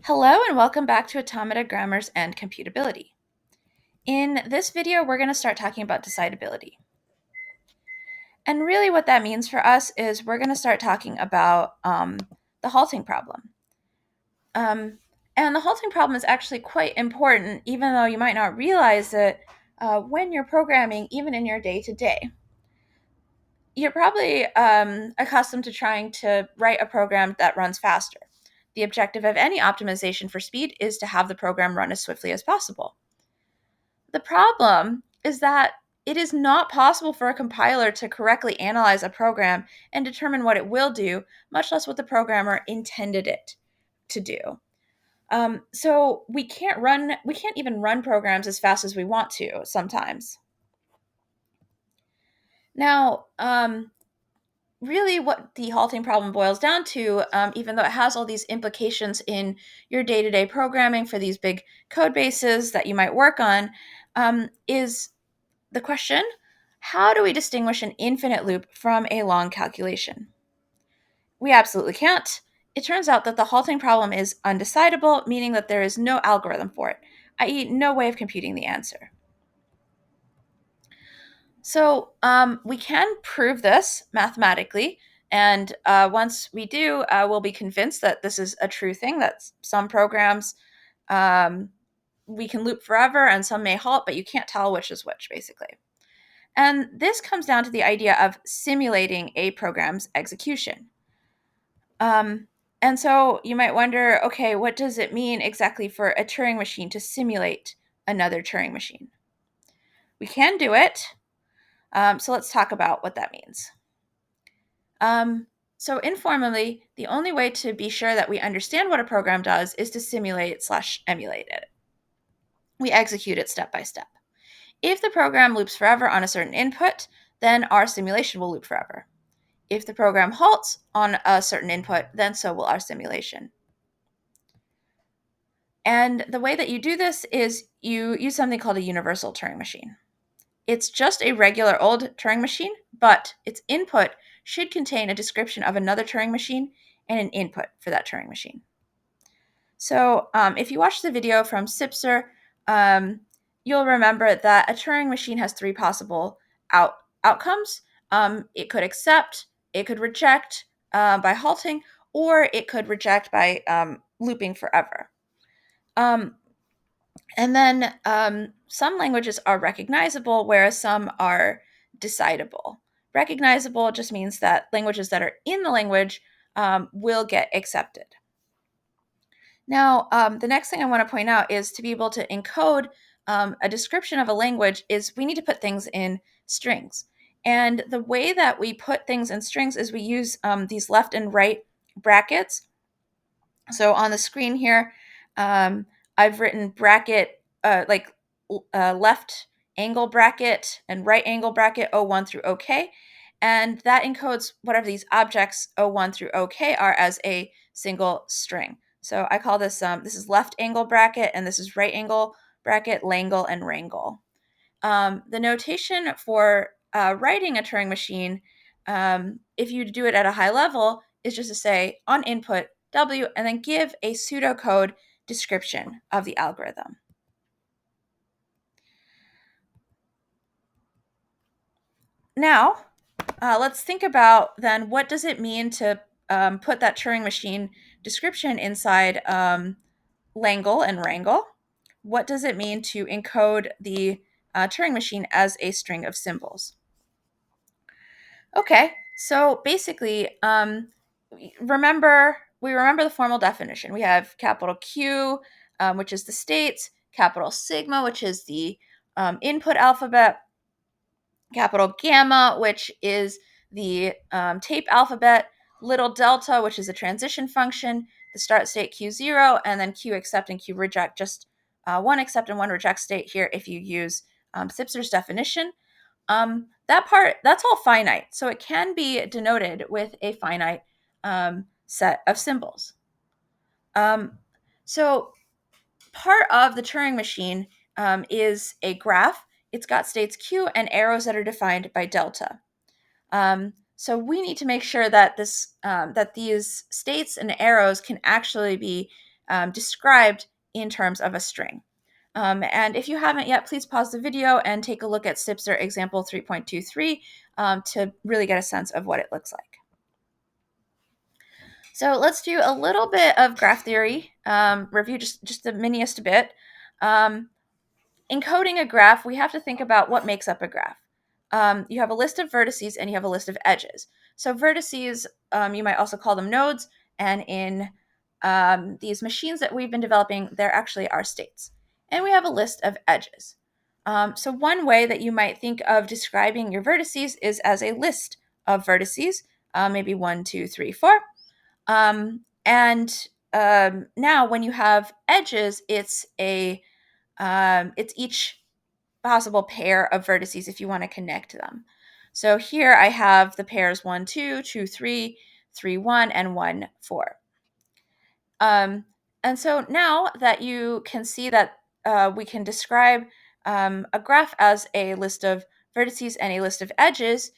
Hello and welcome back to Automata Grammars and Computability. In this video, we're going to start talking about decidability. And really what that means for us is we're going to start talking about the halting problem. Um, and the halting problem is actually quite important, even though you might not realize it when you're programming, even in your day-to-day. You're probably accustomed to trying to write a program that runs faster. The objective of any optimization for speed is to have the program run as swiftly as possible. The problem is that it is not possible for a compiler to correctly analyze a program and determine what it will do, much less what the programmer intended it to do. So we can't even run programs as fast as we want to sometimes. Now, really what the halting problem boils down to, even though it has all these implications in your day-to-day programming for these big code bases that you might work on, is the question: how do we distinguish an infinite loop from a long calculation? We absolutely can't. It turns out that the halting problem is undecidable, meaning that there is no algorithm for it, i.e., no way of computing the answer. So we can prove this mathematically, and once we do, we'll be convinced that this is a true thing, that some programs um, we can loop forever and some may halt, but you can't tell which is which, basically. And this comes down to the idea of simulating a program's execution. And so you might wonder, okay, what does it mean exactly for a Turing machine to simulate another Turing machine? We can do it. So let's talk about what that means. So informally, the only way to be sure that we understand what a program does is to simulate/emulate it. We execute it step by step. If the program loops forever on a certain input, then our simulation will loop forever. If the program halts on a certain input, then so will our simulation. And the way that you do this is you use something called a universal Turing machine. It's just a regular old Turing machine, but its input should contain a description of another Turing machine and an input for that Turing machine. So if you watch the video from Sipser, you'll remember that a Turing machine has three possible outcomes. It could accept, it could reject by halting, or it could reject by looping forever. And then some languages are recognizable, whereas some are decidable. Recognizable just means that languages that are in the language will get accepted. Now, the next thing I want to point out is to be able to encode a description of a language is we need to put things in strings. And the way that we put things in strings is we use these left and right brackets. So on the screen here, I've written bracket, left angle bracket and right angle bracket O1 through OK. And that encodes whatever these objects O1 through OK are as a single string. So I call this, this is left angle bracket, and this is right angle bracket, langle, and wrangle. The notation for writing a Turing machine, if you do it at a high level, is just to say on input W and then give a pseudocode description of the algorithm. Now, let's think about then what does it mean to put that Turing machine description inside Langle and Wrangle? What does it mean to encode the Turing machine as a string of symbols? Okay, so basically, we remember the formal definition. We have capital Q, which is the states, capital sigma, which is the input alphabet, capital gamma, which is the tape alphabet, little delta, which is a transition function, the start state Q0, and then Q accept and Q reject, just one accept and one reject state here if you use Sipser's definition. That's all finite, so it can be denoted with a finite set of symbols. So part of the Turing machine is a graph. It's got states Q and arrows that are defined by delta. So we need to make sure that that these states and arrows can actually be described in terms of a string. And if you haven't yet, please pause the video and take a look at SIPSR example 3.23 to really get a sense of what it looks like. So let's do a little bit of graph theory review, just the miniest bit. Encoding a graph, we have to think about what makes up a graph. You have a list of vertices and you have a list of edges. So vertices, you might also call them nodes, and in these machines that we've been developing, they're actually our states. And we have a list of edges. So one way that you might think of describing your vertices is as a list of vertices, maybe 1, 2, 3, 4. Now when you have edges, it's each possible pair of vertices if you want to connect them. So here I have the pairs 1, 2, 2, 3, 3, 1, and 1, 4. And so now that you can see that we can describe a graph as a list of vertices and a list of edges,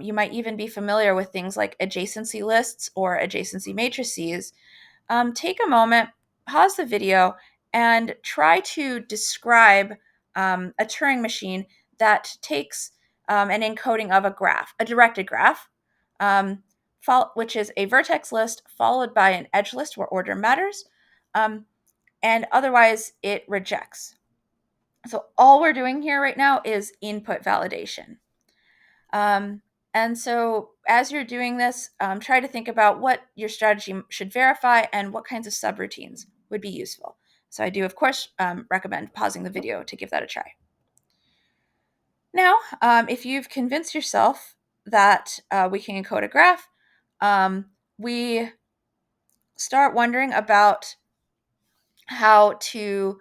you might even be familiar with things like adjacency lists or adjacency matrices. Take a moment, pause the video, and try to describe a Turing machine that takes an encoding of a graph, a directed graph, which is a vertex list followed by an edge list where order matters, and otherwise it rejects. So all we're doing here right now is input validation. And so as you're doing this, try to think about what your strategy should verify and what kinds of subroutines would be useful. So I do, of course, recommend pausing the video to give that a try. Now, if you've convinced yourself that we can encode a graph, we start wondering about how to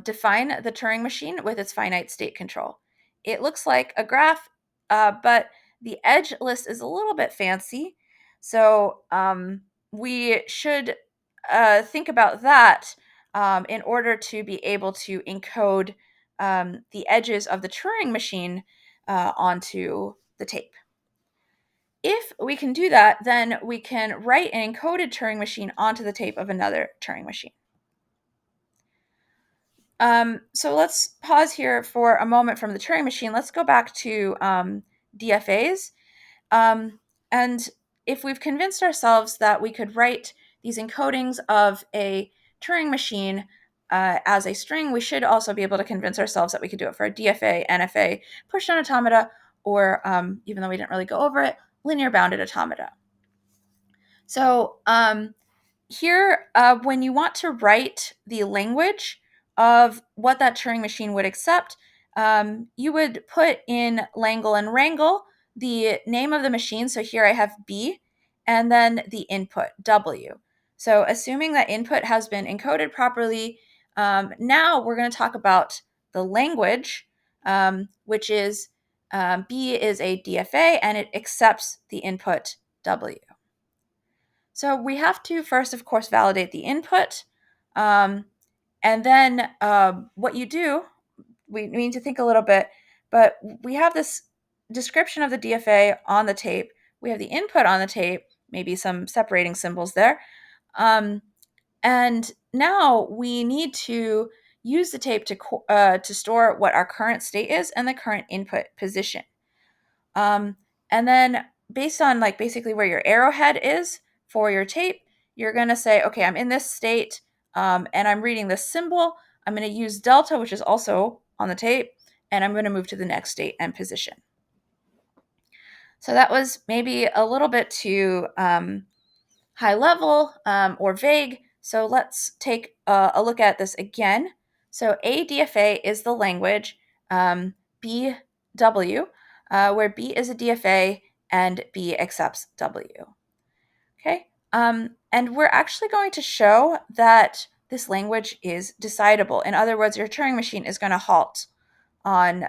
define the Turing machine with its finite state control. It looks like a graph, but the edge list is a little bit fancy. So we should think about that in order to be able to encode the edges of the Turing machine onto the tape. If we can do that, then we can write an encoded Turing machine onto the tape of another Turing machine. So let's pause here for a moment from the Turing machine. Let's go back to DFAs. And if we've convinced ourselves that we could write these encodings of a Turing machine as a string, we should also be able to convince ourselves that we could do it for a DFA, NFA, push-down automata, or even though we didn't really go over it, linear bounded automata. So here, when you want to write the language of what that Turing machine would accept, you would put in Langle and Wrangle the name of the machine. So here I have B, and then the input, W. So assuming that input has been encoded properly, now we're going to talk about the language, which is B is a DFA, and it accepts the input W. So we have to first, of course, validate the input. And then what you do, we need to think a little bit, but we have this description of the DFA on the tape. We have the input on the tape, maybe some separating symbols there. And now we need to use the tape to store what our current state is and the current input position. And then based on basically where your arrowhead is for your tape, you're going to say, okay, I'm in this state and I'm reading this symbol. I'm going to use delta, which is also on the tape, and I'm going to move to the next state and position. So that was maybe a little bit too high level or vague. So let's take a look at this again. So ADFA is the language, BW, where B is a DFA and B accepts W. Okay, and we're actually going to show that this language is decidable. In other words, your Turing machine is going to halt on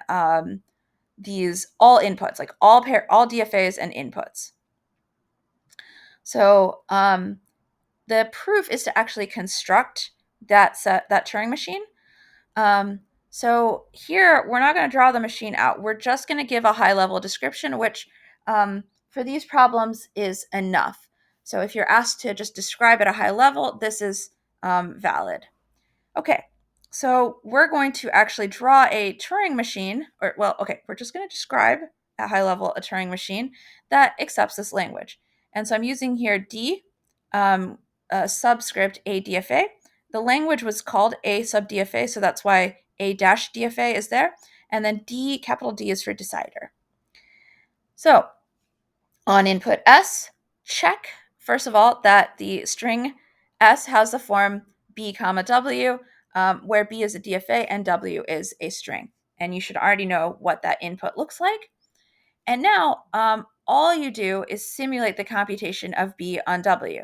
these all inputs, like all DFAs and inputs. So the proof is to actually construct that Turing machine. So here, we're not going to draw the machine out. We're just going to give a high-level description, which for these problems is enough. So if you're asked to just describe at a high level, this is valid. Okay, so we're going to actually draw a Turing machine, we're just going to describe at high level a Turing machine that accepts this language. And so I'm using here D, subscript A DFA. The language was called A sub DFA, so that's why A dash DFA is there. And then D, capital D, is for decider. So on input S, check, first of all, that the string S has the form B comma W, where B is a DFA and W is a string. And you should already know what that input looks like. And now all you do is simulate the computation of B on W.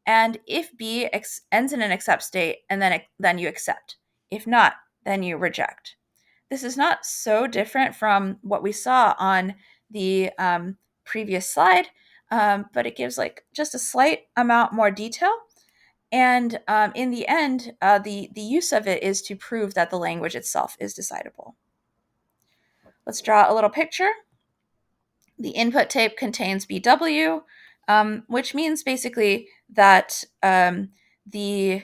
And if B ends in an accept state, and then you accept. If not, then you reject. This is not so different from what we saw on the previous slide, but it gives like just a slight amount more detail. And in the end, the use of it is to prove that the language itself is decidable. Let's draw a little picture. The input tape contains BW, which means basically that the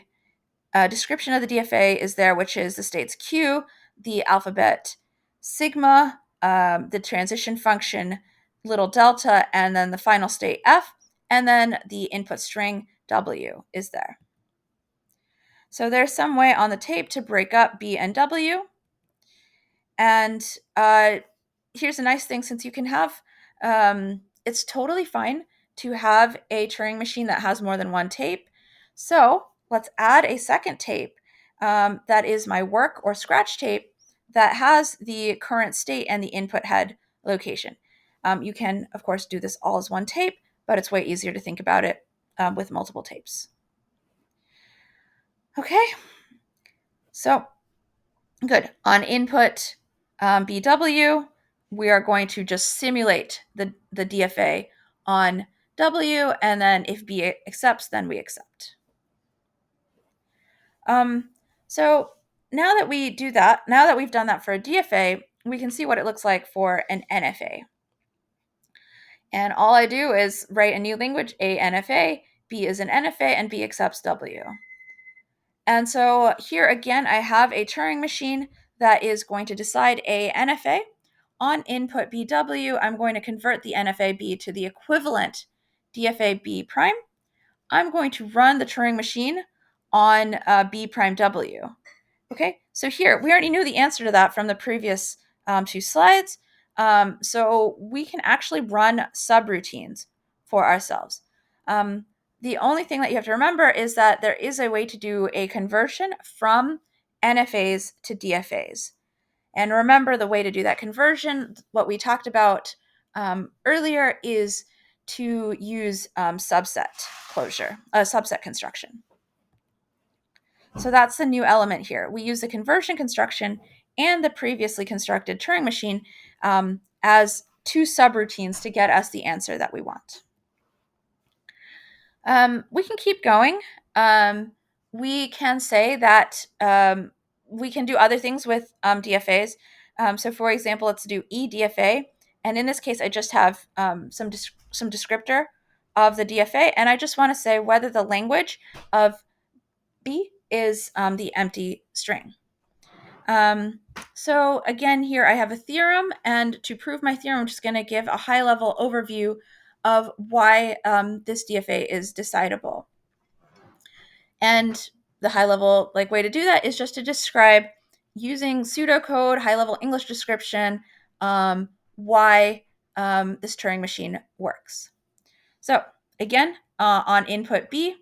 description of the DFA is there, which is the states Q, the alphabet sigma, the transition function little delta, and then the final state F, and then the input string W is there. So there's some way on the tape to break up B and W. And here's a nice thing, since you can have, it's totally fine to have a Turing machine that has more than one tape. So let's add a second tape that is my work or scratch tape that has the current state and the input head location. You can, of course, do this all as one tape, but it's way easier to think about it with multiple tapes. Okay, so good. On input BW, we are going to just simulate the DFA on W, and then if B accepts, then we accept. So now that we do that, now that we've done that for a DFA, we can see what it looks like for an NFA. And all I do is write a new language, A NFA, B is an NFA, and B accepts W. And so here again, I have a Turing machine that is going to decide a NFA. On input BW, I'm going to convert the NFA B to the equivalent DFA B prime. I'm going to run the Turing machine on B prime W. Okay, so here, we already knew the answer to that from the previous two slides. So we can actually run subroutines for ourselves. The only thing that you have to remember is that there is a way to do a conversion from NFAs to DFAs. And remember, the way to do that conversion, what we talked about earlier, is to use subset construction. So that's the new element here. We use the conversion construction and the previously constructed Turing machine as two subroutines to get us the answer that we want. We can keep going. We can say that we can do other things with DFAs. So for example, let's do eDFA. And in this case, I just have some descriptor of the DFA. And I just want to say whether the language of B is the empty string. So again, here I have a theorem, and to prove my theorem, I'm just going to give a high-level overview of why this DFA is decidable. And the high-level way to do that is just to describe, using pseudocode, high-level English description, why this Turing machine works. So again, on input B,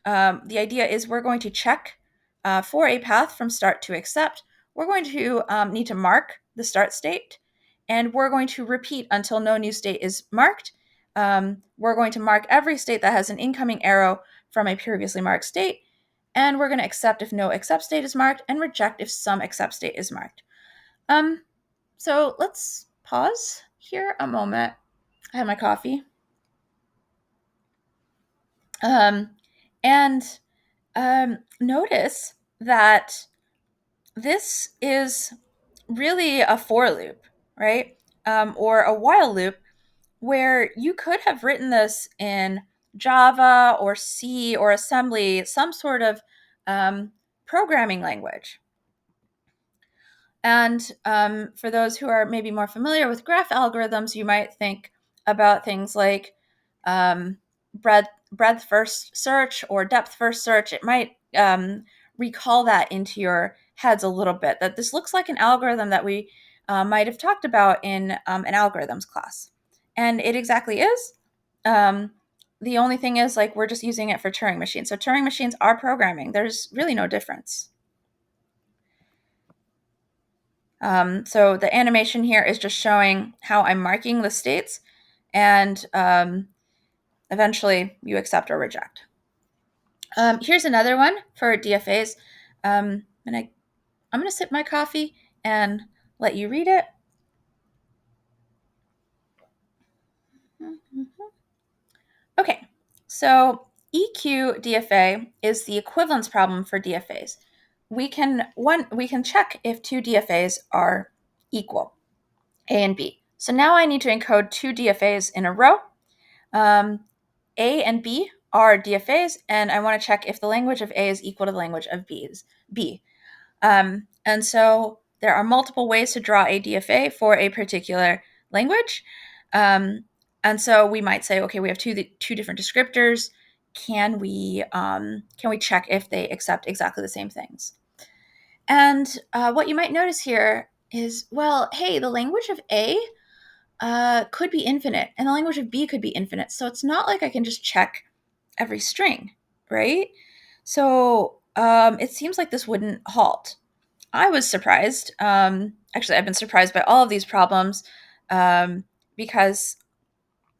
the idea is we're going to check for a path from start to accept. We're going to need to mark the start state, and we're going to repeat until no new state is marked. We're going to mark every state that has an incoming arrow from a previously marked state, and we're going to accept if no accept state is marked, and reject if some accept state is marked. So let's pause here a moment. I have my coffee. Notice that this is really a for loop, right? Or a while loop, where you could have written this in Java or C or assembly, some sort of programming language. And for those who are maybe more familiar with graph algorithms, you might think about things like breadth first search or depth first search. It might recall that into your heads a little bit, that this looks like an algorithm that we might have talked about in an algorithms class. And it exactly is. The only thing is, like, we're just using it for Turing machines. So Turing machines are programming. There's really no difference. So the animation here is just showing how I'm marking the states, and eventually you accept or reject. Here's another one for DFAs. And I'm going to sip my coffee and let you read it. Okay, so EQ DFA is the equivalence problem for DFAs. We can check if two DFAs are equal, A and B. So now I need to encode two DFAs in a row. A and B are DFAs, and I want to check if the language of A is equal to the language of B. And so there are multiple ways to draw a DFA for a particular language. And so we might say, okay, we have two different descriptors. Can we check if they accept exactly the same things? And what you might notice here is, well, hey, the language of A could be infinite, and the language of B could be infinite. So it's not like I can just check every string, right? So it seems like this wouldn't halt. I was surprised. Actually, I've been surprised by all of these problems because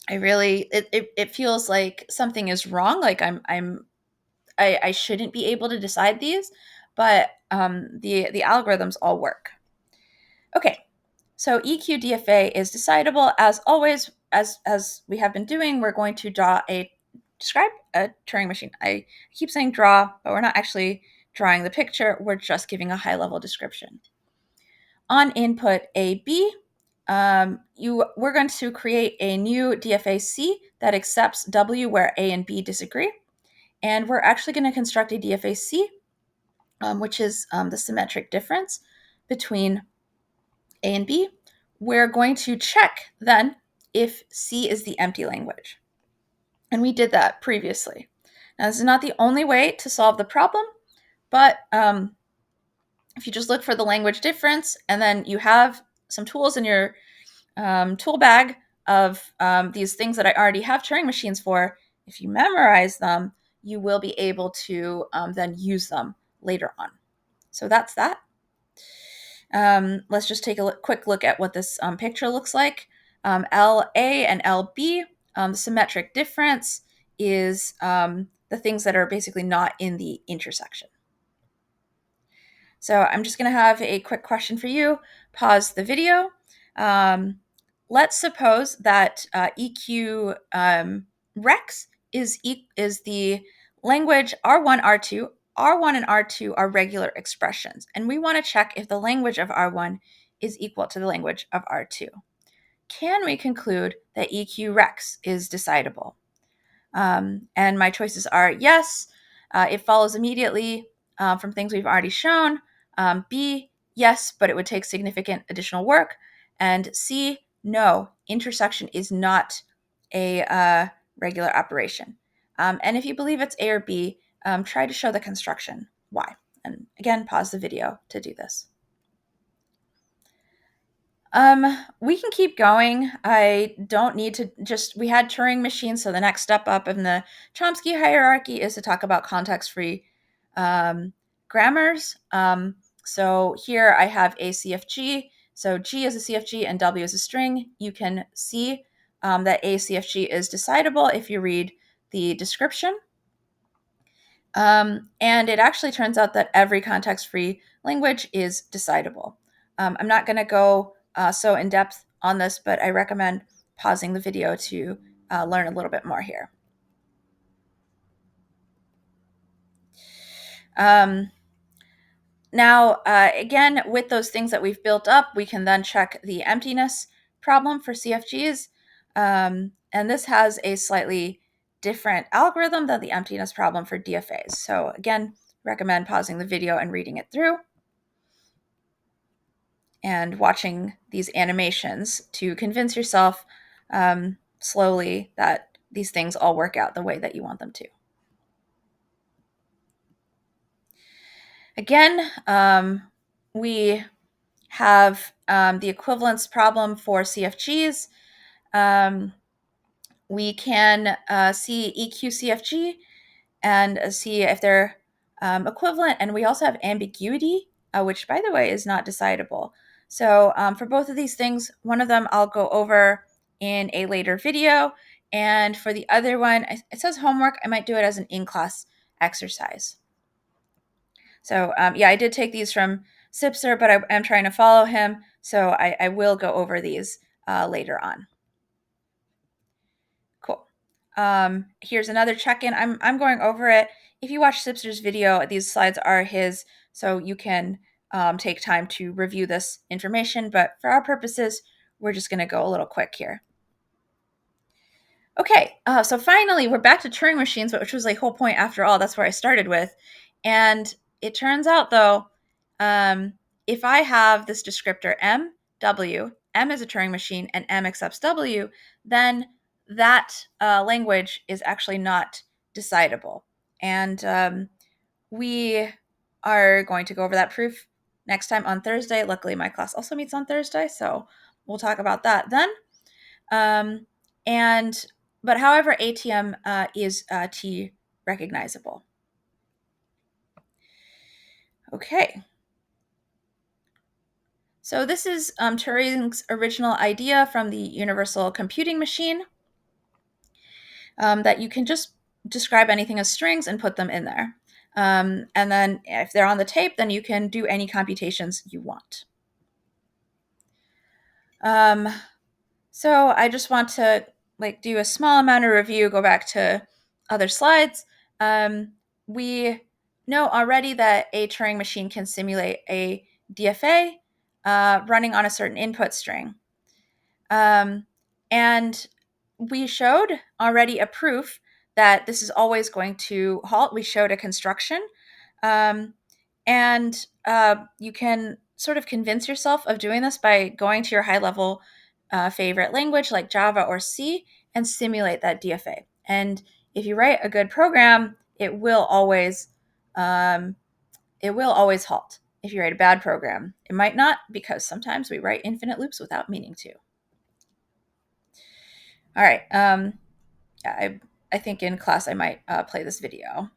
it feels like something is wrong. Like I shouldn't be able to decide these, but the algorithms all work. Okay, so EQ-DFA is decidable. As always, as we have been doing, we're going to describe a Turing machine. I keep saying draw, but we're not actually drawing the picture. We're just giving a high-level description. On input AB, we're going to create a new DFA-C that accepts W where A and B disagree. And we're actually going to construct a DFA-C, which is the symmetric difference between A and B. We're going to check then if C is the empty language. And we did that previously. Now, this is not the only way to solve the problem, but if you just look for the language difference and then you have some tools in your tool bag of these things that I already have Turing machines for, if you memorize them, you will be able to then use them later on. So that's that. Let's just take a quick look at what this picture looks like. LA and LB, the symmetric difference is the things that are basically not in the intersection. So I'm just going to have a quick question for you. Pause the video. Let's suppose that EQ Rex is the language R1, R2. R1 and R2 are regular expressions, and we want to check if the language of R1 is equal to the language of R2. Can we conclude that EQ Rex is decidable? And my choices are yes, it follows immediately from things we've already shown. B, yes, but it would take significant additional work. And C, no, intersection is not a regular operation. And if you believe it's A or B, try to show the construction. Why? And again, pause the video to do this. We can keep going. I don't need to we had Turing machines, so the next step up in the Chomsky hierarchy is to talk about context-free grammars. So here I have a CFG. So G is a CFG and W is a string. You can see that a CFG is decidable if you read the description. And it actually turns out that every context-free language is decidable. I'm not going to go so in depth on this, but I recommend pausing the video to learn a little bit more here. Now, again, with those things that we've built up, we can then check the emptiness problem for CFGs. And this has a slightly different algorithm than the emptiness problem for DFAs. So again, recommend pausing the video and reading it through and watching these animations to convince yourself slowly that these things all work out the way that you want them to. Again, we have the equivalence problem for CFGs. We can see EQ CFG and see if they're equivalent. And we also have ambiguity, which, by the way, is not decidable. So for both of these things, one of them I'll go over in a later video. And for the other one, it says homework. I might do it as an in-class exercise. So yeah, I did take these from Sipser, but I'm trying to follow him. So I will go over these later on. Cool. Here's another check-in. I'm going over it. If you watch Sipser's video, these slides are his, so you can take time to review this information. But for our purposes, we're just going to go a little quick here. Okay, so finally, we're back to Turing machines, which was the whole point after all. That's where I started with. And it turns out, though, if I have this descriptor M, W, M is a Turing machine, and M accepts W, then that language is actually not decidable. And we are going to go over that proof next time on Thursday. Luckily, my class also meets on Thursday, so we'll talk about that then. But however, ATM is T recognizable. Okay. So this is Turing's original idea from the universal computing machine, that you can just describe anything as strings and put them in there. And then if they're on the tape, then you can do any computations you want. So I just want to do a small amount of review, go back to other slides. We know already that a Turing machine can simulate a DFA running on a certain input string. And we showed already a proof that this is always going to halt. We showed a construction. And you can sort of convince yourself of doing this by going to your high-level favorite language like Java or C and simulate that DFA. And if you write a good program, it will always halt. If you write a bad program, it might not, because sometimes we write infinite loops without meaning to. All right. I think in class I might play this video.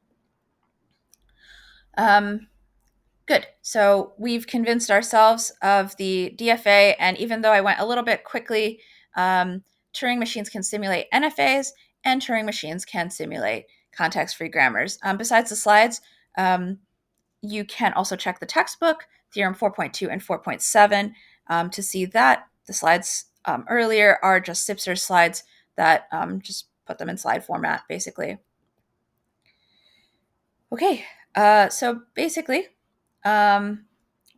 Good. So we've convinced ourselves of the DFA, and even though I went a little bit quickly, Turing machines can simulate NFAs, and Turing machines can simulate context-free grammars. Besides the slides, you can also check the textbook, Theorem 4.2 and 4.7, to see that. The slides earlier are just Sipser's slides that just put them in slide format, basically. Okay, so basically,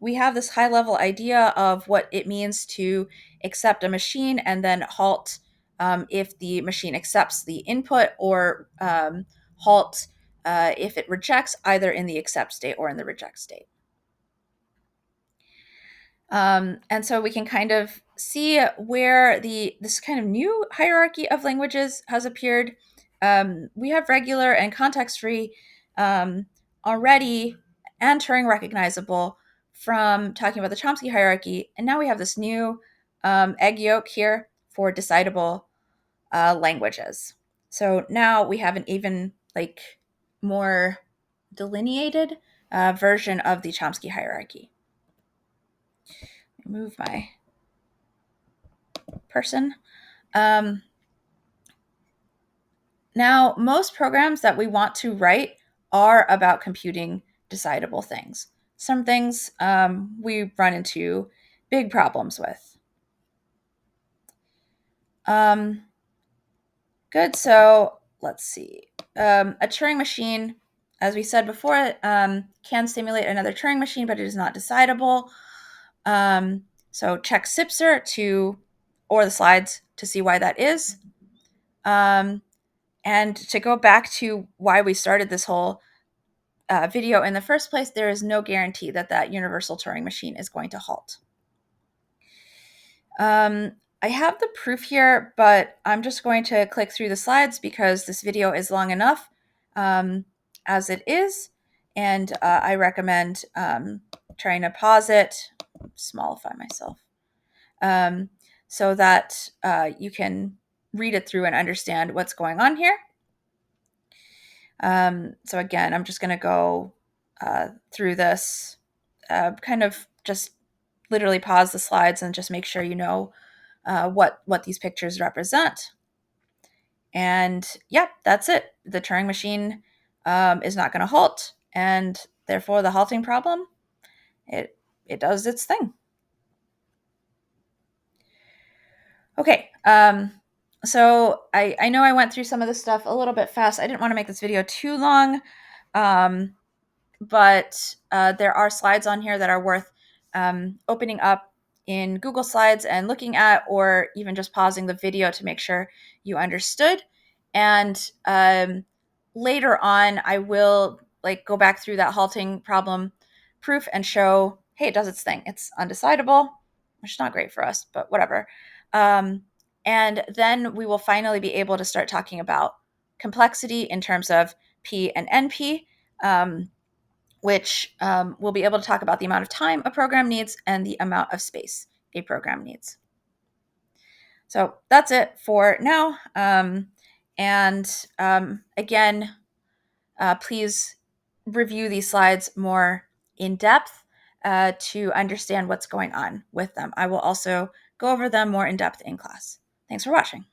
we have this high-level idea of what it means to accept a machine and then halt if the machine accepts the input, or halt if it rejects, either in the accept state or in the reject state. And so we can kind of see where this kind of new hierarchy of languages has appeared. We have regular and context-free already, and Turing recognizable from talking about the Chomsky hierarchy. And now we have this new egg yolk here for decidable languages. So now we have an even more delineated version of the Chomsky hierarchy. Move my person. Now, most programs that we want to write are about computing decidable things. Some things we run into big problems with. Good, so let's see. A Turing machine, as we said before, can simulate another Turing machine, but it is not decidable. So check Sipser or the slides to see why that is. And to go back to why we started this whole video in the first place, there is no guarantee that that universal Turing machine is going to halt. I have the proof here, but I'm just going to click through the slides because this video is long enough as it is, and I recommend trying to pause it, smallify myself, so that you can read it through and understand what's going on here. So again, I'm just going to go through this, kind of just literally pause the slides and just make sure you know what these pictures represent. And yep, that's it. The Turing machine is not going to halt, and therefore the halting problem, it does its thing. Okay, so I know I went through some of this stuff a little bit fast. I didn't want to make this video too long, but there are slides on here that are worth opening up in Google Slides and looking at, or even just pausing the video to make sure you understood. And later on, I will go back through that halting problem proof and show, hey, it does its thing. It's undecidable, which is not great for us, but whatever. And then we will finally be able to start talking about complexity in terms of P and NP, which we'll be able to talk about the amount of time a program needs and the amount of space a program needs. So that's it for now. Again, please review these slides more in depth to understand what's going on with them. I will also go over them more in depth in class. Thanks for watching.